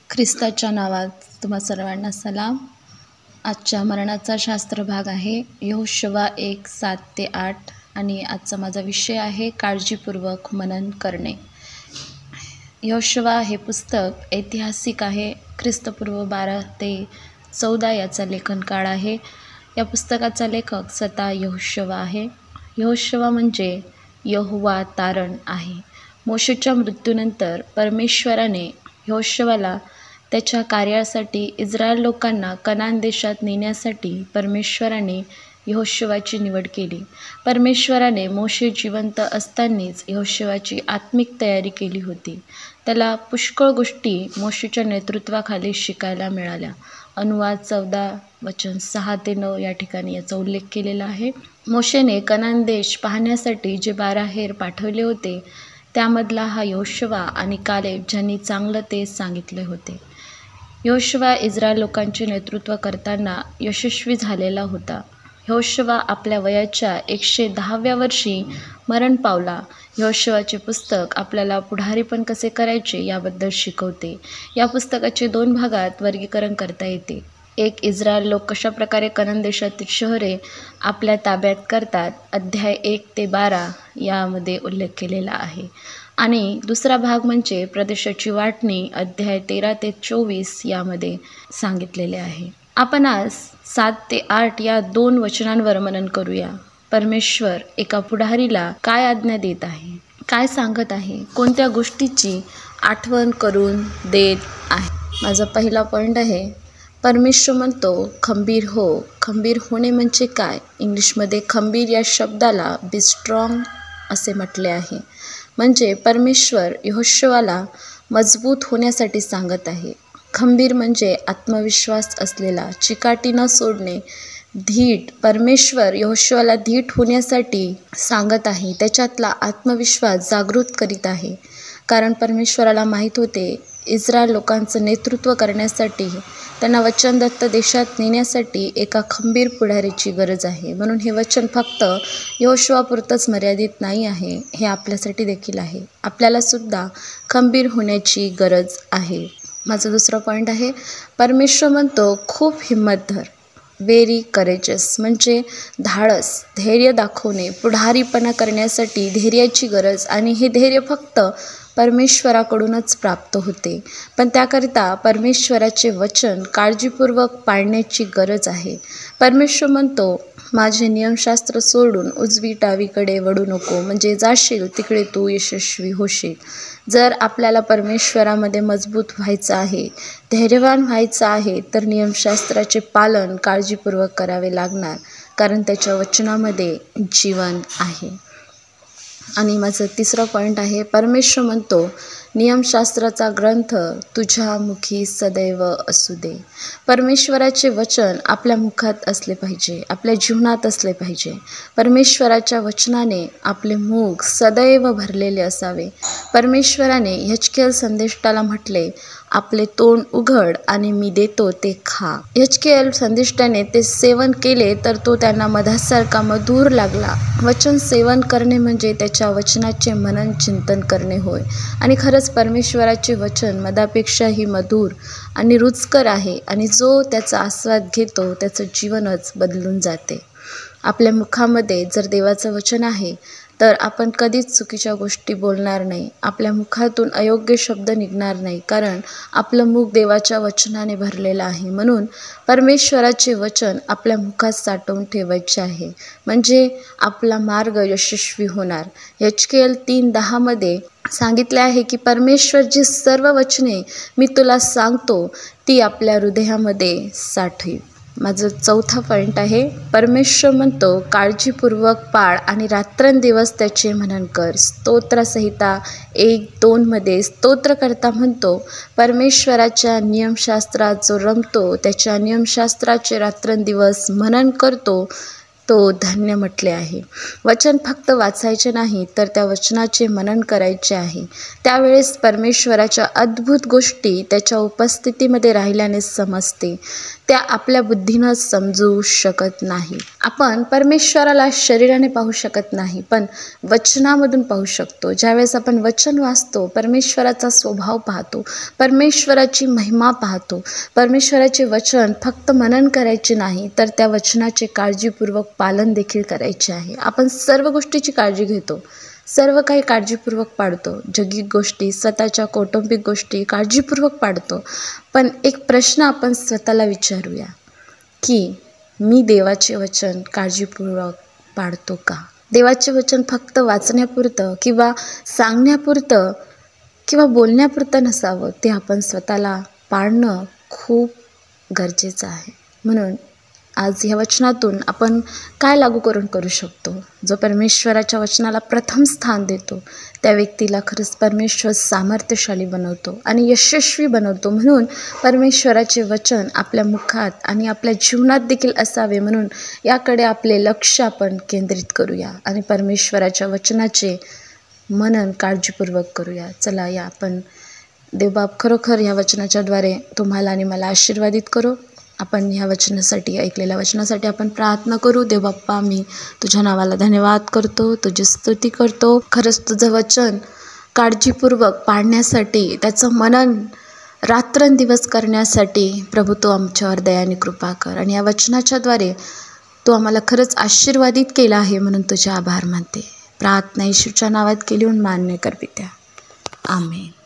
ख्रिस्ताच्या नावात तुम्हा सर्वांना सलाम. आजच्या मरणाचा शास्त्र भाग आहे यहोशुवा 1:7-8 आणि आजचा माझा विषय आहे काळजीपूर्वक मनन करणे. यहोशुवा हे पुस्तक ऐतिहासिक आहे. ख्रिस्तपूर्व 12 ते 14 याचा लेखन काळ आहे. या पुस्तकाचा लेखक स्वतः यहोशुवा आहे. यहोशुवा म्हणजे यहोवा तारण आहे. मोशेच्या मृत्यूनंतर परमेश्वराने यहोशुवाला त्याच्या कार्यासाठी इस्रायल लोकांना कनान देशात नेण्यासाठी परमेश्वराने यहोशुवाची निवड केली. परमेश्वराने मोशे जिवंत असतानाच यहोशुवाची आत्मिक तयारी केली होती. त्याला पुष्कळ गोष्टी मोशेच्या नेतृत्वाखाली शिकायला मिळाल्या. अनुवाद 14:6-9 या ठिकाणी याचा उल्लेख केलेला आहे. मोशेने कनान देश पाहण्यासाठी जे 12 हेर पाठवले होते त्यामधला हा यहोशुवा आणि कालेब ज्यांनी चांगलं ते सांगितले होते. यहोशुवा इस्रायल लोकांचे नेतृत्व करताना यशस्वी झालेला होता. यहोशुवा आपल्या वयाच्या 110व्या वर्षी मरण पावला. यहोशुवाचे पुस्तक आपल्याला पुढारीपण कसे करायचे याबद्दल शिकवते. या पुस्तकाचे 2 भागात वर्गीकरण करता येते. एक, इस्रायल लोक कशाप्रकारे कनान देशातील शहरे आपल्या ताब्यात करतात, अध्याय 1-12 यामध्ये उल्लेख केलेला आहे. आणि दुसरा भाग म्हणजे प्रदेशाची वाटणी, अध्याय 13-24 यामध्ये सांगितलेले आहे. आपण आज 7 ते 8 या 2 वचनांवर मनन करूया. परमेश्वर एका पुढारीला काय आज्ञा देत आहे, काय सांगत आहे, कोणत्या गोष्टीची आठवण करून देत आहे. माझा पहिला पॉईंट आहे, परमेश्वर म्हणतो खंबीर हो. खंबीर होणे म्हणजे काय? इंग्लिशमध्ये खंबीर या शब्दाला बी स्ट्रॉंग असे म्हटले आहे. म्हणजे परमेश्वर यहोशुवाला मजबूत होण्यासाठी सांगत आहे. खंबीर म्हणजे आत्मविश्वास असलेला, चिकाटी न सोडणे, धीट. परमेश्वर यहोशुवाला धीट होण्यासाठी सांगत आहे. त्याच्यातला आत्मविश्वास जागृत करीत आहे. कारण परमेश्वराला माहीत होते इस्रायल लोकांचं नेतृत्व करण्यासाठी, त्यांना वचनदत्त देशात नेण्यासाठी एका खंबीर पुढारीची गरज आहे. म्हणून हे वचन फक्त यहोशुवापुरतंच मर्यादित नाही आहे, हे आपल्यासाठी देखील आहे. आपल्याला सुद्धा खंबीर होण्याची गरज आहे. माझा दुसरा पॉईंट आहे, परमेश्वर म्हणतो खूप हिंमत धर. व्हेरी करेजस म्हणजे धाडस, धैर्य दाखवणे, पुढारीपणा करण्यासाठी धैर्याची गरज. आणि हे धैर्य फक्त परमेश्वराकडूनच प्राप्त होते. पण त्याकरिता परमेश्वराचे वचन काळजीपूर्वक पाळण्याची गरज आहे. परमेश्वर म्हणतो माझे नियमशास्त्र सोडून उजवी डावीकडे वळू नको, म्हणजे जाशील तिकडे तू यशस्वी होशील. जर आपल्याला परमेश्वरामध्ये मजबूत व्हायचं आहे, धैर्यवान व्हायचं आहे, तर नियमशास्त्राचे पालन काळजीपूर्वक करावे लागणार, कारण त्याच्या वचनामध्ये जीवन आहे. आणि माझं तिसरं पॉईंट आहे, परमेश्वर म्हणतो नियमशास्त्राचा ग्रंथ तुझ्या मुखी सदैव असू दे. परमेश्वराचे वचन आपल्या मुखात असले पाहिजे, आपल्या जीवनात असले पाहिजे. परमेश्वराच्या वचनाने आपले मुख सदैव भरलेले असावे. परमेश्वराने यहेजकेल संदेष्टाला म्हटले आपले तोंड उघड आणि मी देतो ते खा. यहेजकेल संदेष्टाने ते सेवन केले तर तो त्यांना मधासारखा मधुर लागला. वचन सेवन करणे म्हणजे त्याच्या वचनाचे मनन चिंतन करणे होय. आणि खरंच परमेश्वराचे वचन मधापेक्षाही मधुर आणि रुचकर आहे. आणि जो त्याचा आस्वाद घेतो त्याचं जीवनच बदलून जाते. आपल्या मुखामध्ये जर देवाचं वचन आहे तर आपण कधीच चुकीच्या गोष्टी बोलणार नाही. आपल्या मुखातून अयोग्य शब्द निघणार नाही, कारण आपलं मुख देवाच्या वचनाने भरलेलं आहे. म्हणून परमेश्वराचे वचन आपल्या मुखात साठवून ठेवायचे आहे, म्हणजे आपला मार्ग यशस्वी होणार. यहेजकेल 3:10 सांगितले आहे की परमेश्वरची सर्व वचने मी तुला सांगतो ती आपल्या हृदयामध्ये साठवी. माझं चौथा पॉईंट आहे, परमेश्वर म्हणतो काळजीपूर्वक पाळ आणि रात्रंदिवस त्याचे मनन कर. स्तोत्रसंहिता 1:2 स्तोत्रकर्ता म्हणतो परमेश्वराच्या नियमशास्त्रात जो रमतो, त्याच्या नियमशास्त्राचे रात्रंदिवस मनन करतो, तो धन्य म्हटले आहे. वचन फक्त वाचायचे नाही तर त्या वचनाचे मनन करायचे आहे. त्यावेळेस परमेश्वराच्या अद्भुत गोष्टी त्याच्या उपस्थितीमध्ये राहिल्याने समजते. त्या आपल्या बुद्धीनं समजू शकत नाही. आपण परमेश्वराला शरीराने पाहू शकत नाही, पण वचनामधून पाहू शकतो. ज्यावेळेस आपण वचन वाचतो, परमेश्वराचा स्वभाव पाहतो, परमेश्वराची महिमा पाहतो. परमेश्वराचे वचन फक्त मनन करायचे नाही तर त्या वचनाचे काळजीपूर्वक पालन देखील करायचे आहे. आपण सर्व गोष्टीची काळजी घेतो, सर्व काही काळजीपूर्वक पाळतो. जगिक गोष्टी, स्वतःच्या कौटुंबिक गोष्टी काळजीपूर्वक पाळतो. पण एक प्रश्न आपण स्वतःला विचारूया की मी देवाचे वचन काळजीपूर्वक पाळतो का? देवाचे वचन फक्त वाचण्यापुरतं किंवा सांगण्यापुरतं किंवा बोलण्यापुरतं नसावं, ते आपण स्वतःला पाळणं खूप गरजेचं आहे. म्हणून आज ह्या वचनातून आपण काय लागू करू शकतो? जो परमेश्वराच्या वचनाला प्रथम स्थान देतो त्या व्यक्तीला खरंच परमेश्वर सामर्थ्यशाली बनवतो आणि यशस्वी बनवतो. म्हणून परमेश्वराचे वचन आपल्या मुखात आणि आपल्या जीवनात देखील असावे, म्हणून याकडे आपले लक्ष आपण केंद्रित करूया आणि परमेश्वराच्या वचनाचे मनन काळजीपूर्वक करूया. चला या आपण देवबाप खरोखर ह्या वचनाच्याद्वारे तुम्हाला आणि मला आशीर्वादित करो. आपण ह्या वचनासाठी, ऐकलेल्या वचनासाठी आपण प्रार्थना करू. देवबाप्पा, मी तुझ्या नावाला धन्यवाद करतो, तुझी स्तुती करतो. खरंच तुझं वचन काळजीपूर्वक पाळण्यासाठी, त्याचं मनन रात्रंदिवस करण्यासाठी प्रभू तू आमच्यावर दयाने कृपा कर. आणि या वचनाच्याद्वारे तू आम्हाला खरंच आशीर्वादित केलं आहे, म्हणून तुझे आभार मानते. प्रार्थना येशूच्या नावात केली, मान्य कर पित्या. आमेन.